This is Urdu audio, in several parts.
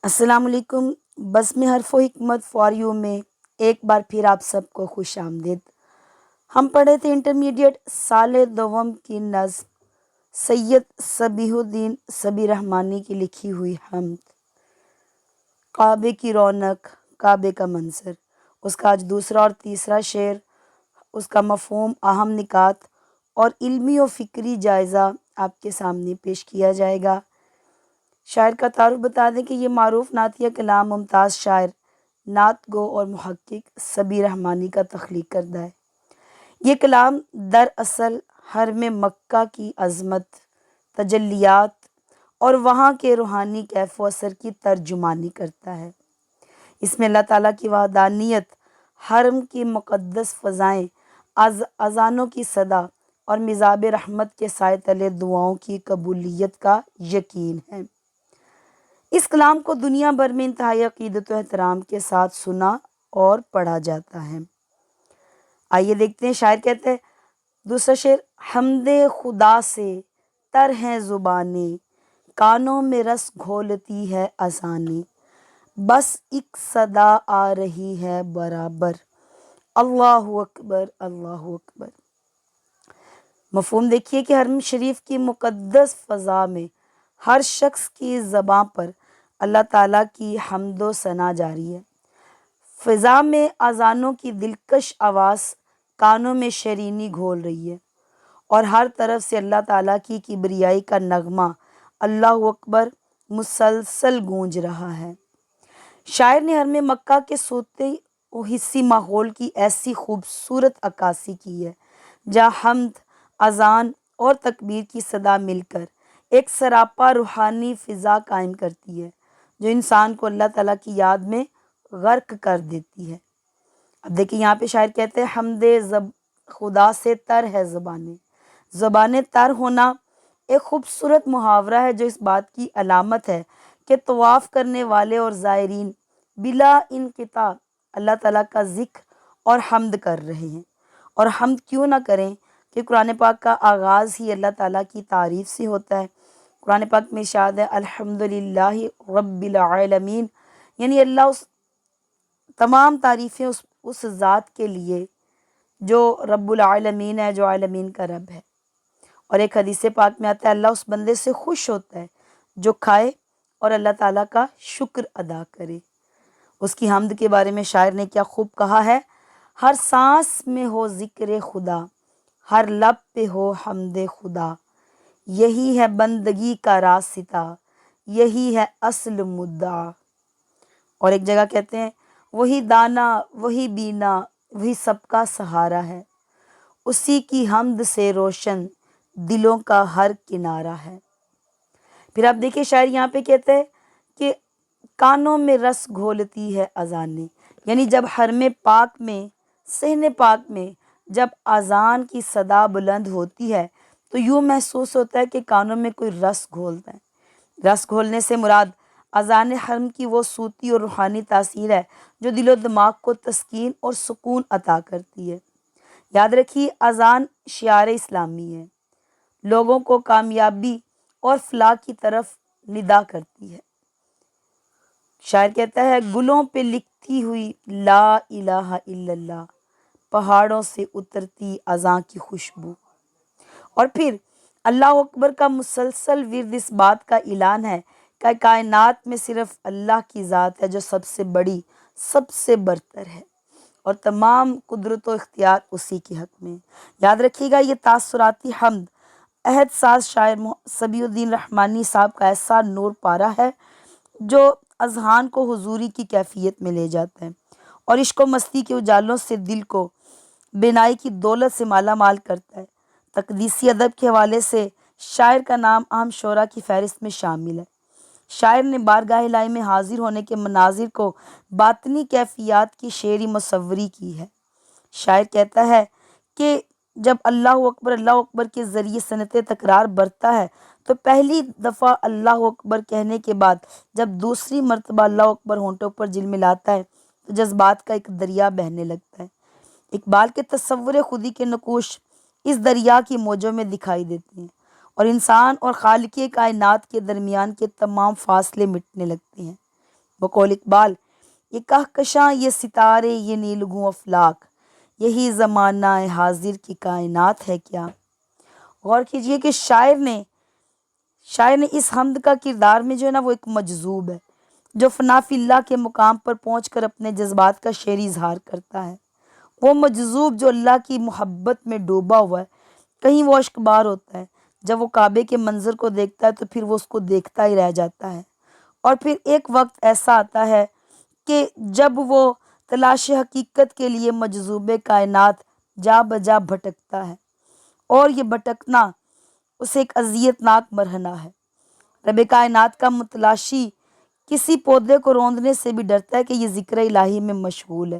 السلام علیکم۔ بزم حرف و حکمت فار یو میں ایک بار پھر آپ سب کو خوش آمدید۔ ہم پڑھے تھے انٹرمیڈیٹ سال دوم کی نظم سید صبیح الدین صبی رحمانی کی لکھی ہوئی حمد، کعبے کی رونق، کعبے کا منظر۔ اس کا آج دوسرا اور تیسرا شعر، اس کا مفہوم، اہم نکات اور علمی و فکری جائزہ آپ کے سامنے پیش کیا جائے گا۔ شاعر کا تعارف بتا دیں کہ یہ معروف نعتیہ کلام ممتاز شاعر، نعت گو اور محقق صبی رحمانی کا تخلیق کردہ ہے۔ یہ کلام دراصل حرم مکہ کی عظمت، تجلیات اور وہاں کے روحانی کیف و اثر کی ترجمانی کرتا ہے۔ اس میں اللہ تعالیٰ کی وحدانیت، حرم کی مقدس فضائیں، اذانوں کی صدا اور مذاب رحمت کے سائے تلے دعاؤں کی قبولیت کا یقین ہے۔ اس کلام کو دنیا بھر میں انتہائی عقیدت و احترام کے ساتھ سنا اور پڑھا جاتا ہے۔ آئیے دیکھتے ہیں، شاعر کہتے ہیں دوسرا شعر، حمد خدا سے تر ہیں زبانیں، کانوں میں رس گھولتی ہے اذانیں، بس ایک صدا آ رہی ہے برابر، اللہ اکبر اللہ اکبر۔ مفہوم دیکھیے کہ حرم شریف کی مقدس فضا میں ہر شخص کی زباں پر اللہ تعالیٰ کی حمد و ثنا جاری ہے۔ فضا میں اذانوں کی دلکش آواز کانوں میں شیرینی گھول رہی ہے اور ہر طرف سے اللہ تعالیٰ کی کبریائی کا نغمہ اللہ اکبر مسلسل گونج رہا ہے۔ شاعر نے حرم مکہ کے صوتی و حسی ماحول کی ایسی خوبصورت عکاسی کی ہے جہاں حمد، اذان اور تکبیر کی صدا مل کر ایک سراپا روحانی فضا قائم کرتی ہے جو انسان کو اللہ تعالیٰ کی یاد میں غرق کر دیتی ہے۔ اب دیکھیں یہاں پہ شاعر کہتے ہیں حمد خدا سے تر ہے زبانیں۔ زبانیں تر ہونا ایک خوبصورت محاورہ ہے جو اس بات کی علامت ہے کہ طواف کرنے والے اور زائرین بلا انقطاع اللہ تعالیٰ کا ذکر اور حمد کر رہے ہیں۔ اور حمد کیوں نہ کریں کہ قرآن پاک کا آغاز ہی اللہ تعالیٰ کی تعریف سے ہوتا ہے۔ قرآن پاک میں ارشاد ہے الحمدللہ رب العالمین، یعنی اللہ تمام تعریفیں اس ذات کے لیے جو رب العالمین ہے، جو عالمین کا رب ہے۔ اور ایک حدیث پاک میں آتا ہے اللہ اس بندے سے خوش ہوتا ہے جو کھائے اور اللہ تعالیٰ کا شکر ادا کرے۔ اس کی حمد کے بارے میں شاعر نے کیا خوب کہا ہے، ہر سانس میں ہو ذکر خدا، ہر لب پہ ہو حمد خدا، یہی ہے بندگی کا راستہ، یہی ہے اصل مدعا۔ اور ایک جگہ کہتے ہیں وہی دانا وہی بینا وہی سب کا سہارا ہے، اسی کی حمد سے روشن دلوں کا ہر کنارہ ہے۔ پھر آپ دیکھیں شاعر یہاں پہ کہتے ہیں کہ کانوں میں رس گھولتی ہے اذانیں، یعنی جب حرم پاک میں، صحن پاک میں جب اذان کی صدا بلند ہوتی ہے تو یوں محسوس ہوتا ہے کہ کانوں میں کوئی رس گھولتا ہے۔ رس گھولنے سے مراد اذان حرم کی وہ صوتی اور روحانی تاثیر ہے جو دل و دماغ کو تسکین اور سکون عطا کرتی ہے۔ یاد رکھیے اذان شعار اسلامی ہے، لوگوں کو کامیابی اور فلاح کی طرف ندا کرتی ہے۔ شاعر کہتا ہے گلوں پہ لکھتی ہوئی لا الہ الا اللہ، پہاڑوں سے اترتی اذان کی خوشبو۔ اور پھر اللہ اکبر کا مسلسل ورد اس بات کا اعلان ہے کہ کائنات میں صرف اللہ کی ذات ہے جو سب سے بڑی، سب سے برتر ہے اور تمام قدرت و اختیار اسی کے حق میں۔ یاد رکھیے گا یہ تاثراتی حمد عہد ساز شاعر صبیح الدین رحمانی صاحب کا ایسا نور پارا ہے جو اذہان کو حضوری کی کیفیت میں لے جاتا ہے اور عشق و مستی کے اجالوں سے دل کو بینائی کی دولت سے مالا مال کرتا ہے۔ تقدیسی ادب کے حوالے سے شاعر کا نام اہم شعراء کی فہرست میں شامل ہے۔ شاعر نے بارگاہ الہی میں حاضر ہونے کے مناظر کو باطنی کیفیات کی شعری مصوری کی ہے۔ شاعر کہتا ہے کہ جب اللہ اکبر کے ذریعے صنعت تکرار بڑھتا ہے تو پہلی دفعہ اللہ اکبر کہنے کے بعد جب دوسری مرتبہ اللہ اکبر ہونٹوں پر جھلملاتا ہے تو جذبات کا ایک دریا بہنے لگتا ہے۔ اقبال کے تصور خودی کے نقوش اس دریا کی موجوں میں دکھائی دیتے ہیں اور انسان اور خالق کائنات کے درمیان کے تمام فاصلے مٹنے لگتے ہیں۔ بقول اقبال، یہ کہکشاں یہ ستارے یہ نیلگوں افلاک، یہی زمانہ حاضر کی کائنات ہے کیا۔ غور کیجئے کہ شاعر نے اس حمد کا کردار میں جو ہے نا وہ ایک مجذوب ہے، جو فنا فی اللہ کے مقام پر پہنچ کر اپنے جذبات کا شعری اظہار کرتا ہے۔ وہ مجذوب جو اللہ کی محبت میں ڈوبا ہوا ہے، کہیں وہ اشکبار ہوتا ہے، جب وہ کعبے کے منظر کو دیکھتا ہے تو پھر وہ اس کو دیکھتا ہی رہ جاتا ہے، اور پھر ایک وقت ایسا آتا ہے کہ جب وہ تلاش حقیقت کے لیے مجذوب کائنات جا بجا بھٹکتا ہے، اور یہ بھٹکنا اسے ایک اذیت ناک مرحلہ ہے۔ رب کائنات کا متلاشی کسی پودے کو روندنے سے بھی ڈرتا ہے کہ یہ ذکر الہی میں مشغول ہے،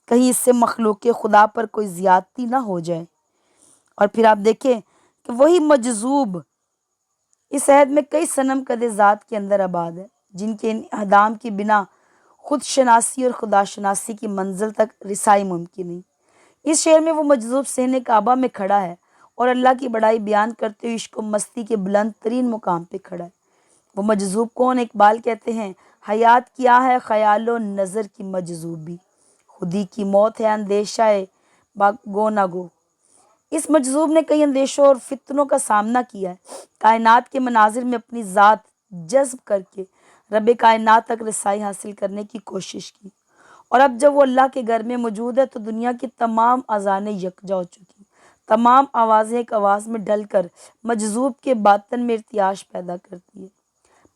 کہیں اس سے مخلوق خدا پر کوئی زیادتی نہ ہو جائے۔ اور پھر آپ دیکھیں کہ وہی مجذوب اس عہد میں کئی صنم قد ذات کے اندر آباد ہے، جن کے انہدام کی بنا خود شناسی اور خدا شناسی کی منزل تک رسائی ممکن نہیں۔ اس شعر میں وہ مجذوب صحن کعبہ میں کھڑا ہے اور اللہ کی بڑائی بیان کرتے ہوئے عشق و مستی کے بلند ترین مقام پہ کھڑا ہے۔ وہ مجذوب کون؟ اقبال کہتے ہیں، حیات کیا ہے خیال و نظر کی مجذوبی، خودی کی موت ہے اندیشہ گو نہ گو۔ اس مجذوب نے کئی اندیشوں اور فتنوں کا سامنا کیا ہے، کائنات کے مناظر میں اپنی ذات جذب کر کے رب کائنات تک رسائی حاصل کرنے کی کوشش کی، اور اب جب وہ اللہ کے گھر میں موجود ہے تو دنیا کی تمام اذانیں یکجا ہو چکی، تمام آوازیں ایک آواز میں ڈل کر مجذوب کے باطن میں ارتعاش پیدا کرتی ہے۔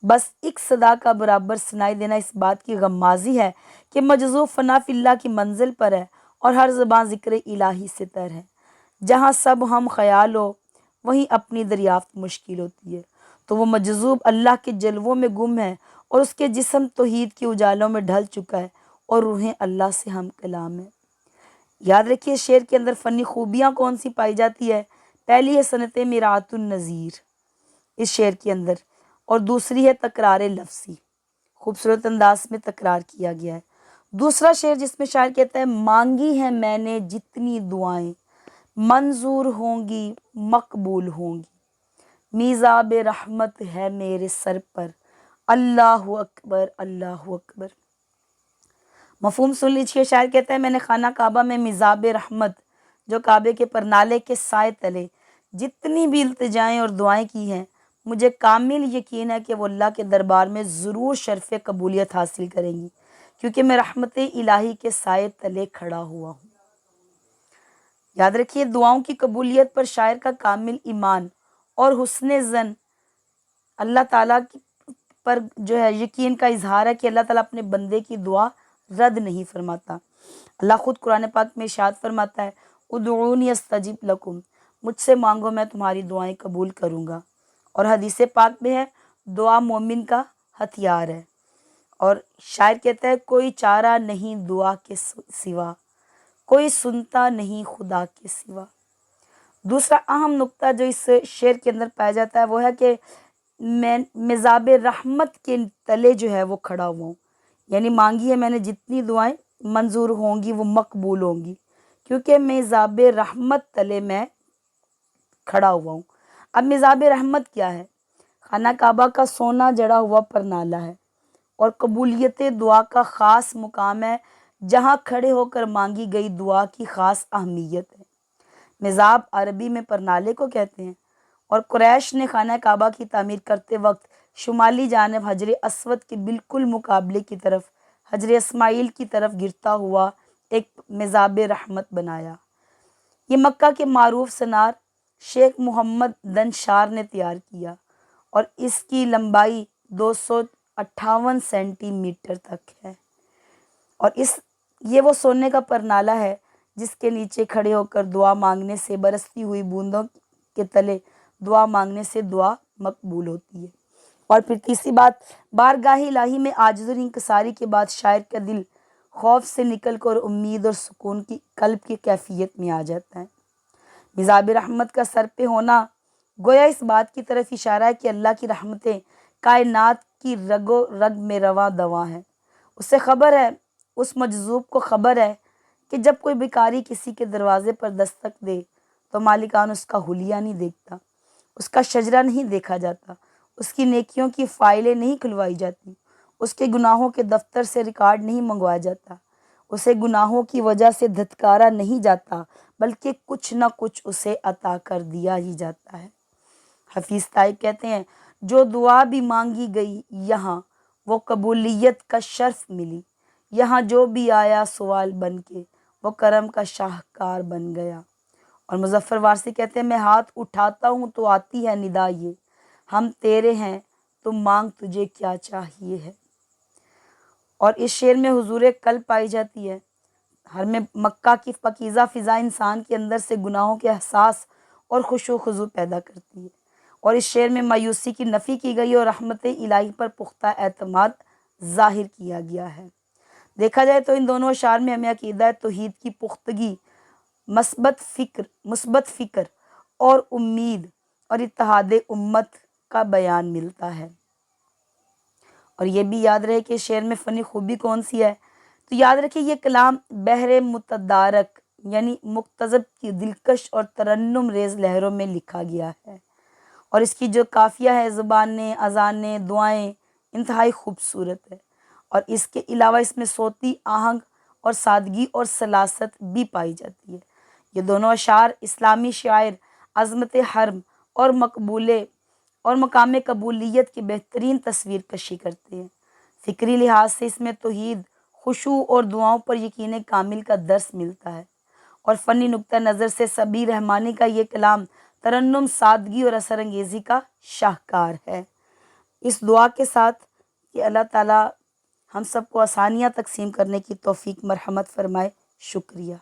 بس ایک صدا کا برابر سنائی دینا اس بات کی غمازی ہے کہ مجذوب فنا فی اللہ کی منزل پر ہے اور ہر زبان ذکر الہی سے تر ہے۔ جہاں سب ہم خیال ہو وہیں اپنی دریافت مشکل ہوتی ہے، تو وہ مجذوب اللہ کے جلووں میں گم ہے اور اس کے جسم توحید کی اجالوں میں ڈھل چکا ہے اور روحیں اللہ سے ہم کلام ہے۔ یاد رکھیے شعر کے اندر فنی خوبیاں کون سی پائی جاتی ہے؟ پہلی ہے صنعت میرات النظیر اس شعر کے اندر، اور دوسری ہے تکرار لفظی، خوبصورت انداز میں تکرار کیا گیا ہے۔ دوسرا شعر جس میں شاعر کہتا ہے، مانگی ہیں میں نے جتنی دعائیں منظور ہوں گی مقبول ہوں گی، میزاب رحمت ہے میرے سر پر، اللہ اکبر اللہ اکبر۔ مفہوم سن لیجیے، شاعر کہتا ہے میں نے خانہ کعبہ میں میزاب رحمت جو کعبے کے پرنالے کے سائے تلے جتنی بھی التجائیں اور دعائیں کی ہیں، مجھے کامل یقین ہے کہ وہ اللہ کے دربار میں ضرور شرف قبولیت حاصل کریں گی، کیونکہ میں رحمت الہی کے سائے تلے کھڑا ہوا ہوں۔ یاد رکھیے دعاؤں کی قبولیت پر شاعر کا کامل ایمان اور حسن زن اللہ تعالیٰ پر جو ہے یقین کا اظہار ہے کہ اللہ تعالیٰ اپنے بندے کی دعا رد نہیں فرماتا۔ اللہ خود قرآن پاک میں ارشاد فرماتا ہے، ادعونی استجب لکم، مجھ سے مانگو میں تمہاری دعائیں قبول کروں گا، اور حدیث پاک میں ہے دعا مومن کا ہتھیار ہے، اور شاعر کہتا ہے کوئی چارہ نہیں دعا کے سوا، کوئی سنتا نہیں خدا کے سوا۔ دوسرا اہم نقطہ جو اس شعر کے اندر پایا جاتا ہے وہ ہے کہ میں مزاب رحمت کے تلے جو ہے وہ کھڑا ہوا ہوں، یعنی مانگی ہے میں نے جتنی دعائیں منظور ہوں گی وہ مقبول ہوں گی، کیونکہ مزاب رحمت تلے میں کھڑا ہوا ہوں۔ اب مزاب رحمت کیا ہے؟ خانہ کعبہ کا سونا جڑا ہوا پرنالہ ہے، اور قبولیت دعا کا خاص مقام ہے جہاں کھڑے ہو کر مانگی گئی دعا کی خاص اہمیت ہے۔ مزاب عربی میں پرنالے کو کہتے ہیں، اور قریش نے خانہ کعبہ کی تعمیر کرتے وقت شمالی جانب حجر اسود کے بالکل مقابلے کی طرف حجر اسماعیل کی طرف گرتا ہوا ایک مزاب رحمت بنایا۔ یہ مکہ کے معروف سنار شیخ محمد دنشار نے تیار کیا، اور اس کی لمبائی 258 سینٹی میٹر تک ہے، اور یہ وہ سونے کا پرنالہ ہے جس کے نیچے کھڑے ہو کر دعا مانگنے سے برستی ہوئی بوندوں کے تلے دعا مانگنے سے دعا مقبول ہوتی ہے۔ اور پھر تیسری بات، بارگاہ الہی میں عاجز اور انکساری کے بعد شاعر کا دل خوف سے نکل کر امید اور سکون کی قلب کی کیفیت میں آ جاتا ہے۔ مزاب رحمت کا سر پہ ہونا گویا اس بات کی طرف اشارہ ہے کہ اللہ کی رحمتیں کائنات کی رگ و رگ میں رواں دواں ہیں۔ اسے خبر ہے، اس مجذوب کو خبر ہے کہ جب کوئی بھکاری کسی کے دروازے پر دستک دے تو مالکان اس کا حلیہ نہیں دیکھتا، اس کا شجرہ نہیں دیکھا جاتا، اس کی نیکیوں کی فائلیں نہیں کھلوائی جاتی، اس کے گناہوں کے دفتر سے ریکارڈ نہیں منگوایا جاتا، اسے گناہوں کی وجہ سے دھتکارا نہیں جاتا، بلکہ کچھ نہ کچھ اسے عطا کر دیا ہی جاتا ہے۔ حفیظ طائب کہتے ہیں جو دعا بھی مانگی گئی یہاں وہ قبولیت کا شرف ملی، یہاں جو بھی آیا سوال بن کے وہ کرم کا شاہکار بن گیا۔ اور مظفر وارثی کہتے ہیں میں ہاتھ اٹھاتا ہوں تو آتی ہے ندا یہ، ہم تیرے ہیں تو مانگ تجھے کیا چاہیے ہے۔ اور اس شعر میں حضور قلب پائی جاتی ہے۔ ہر میں مکہ کی پاکیزہ فضا انسان کے اندر سے گناہوں کے احساس اور خشوع و خضوع پیدا کرتی ہے، اور اس شعر میں مایوسی کی نفی کی گئی اور رحمت الہی پر پختہ اعتماد ظاہر کیا گیا ہے۔ دیکھا جائے تو ان دونوں اشعار میں ہمیں عقیدہ توحید کی پختگی، مثبت فکر اور امید اور اتحاد امت کا بیان ملتا ہے۔ اور یہ بھی یاد رہے کہ شعر میں فنی خوبی کون سی ہے، تو یاد رکھیں یہ کلام بحر متدارک یعنی مقتضب کی دلکش اور ترنم ریز لہروں میں لکھا گیا ہے، اور اس کی جو قافیہ ہے، زبانیں، اذانیں، دعائیں انتہائی خوبصورت ہے، اور اس کے علاوہ اس میں صوتی آہنگ اور سادگی اور سلاست بھی پائی جاتی ہے۔ یہ دونوں اشعار اسلامی شاعر عظمت حرم اور مقام قبولیت کی بہترین تصویر کشی کرتے ہیں۔ فکری لحاظ سے اس میں توحید، خشوع اور دعاؤں پر یقین کامل کا درس ملتا ہے، اور فنی نقطہ نظر سے سبی رحمانی کا یہ کلام ترنم، سادگی اور اثر انگیزی کا شاہکار ہے۔ اس دعا کے ساتھ کہ اللہ تعالیٰ ہم سب کو آسانیاں تقسیم کرنے کی توفیق مرحمت فرمائے۔ شکریہ۔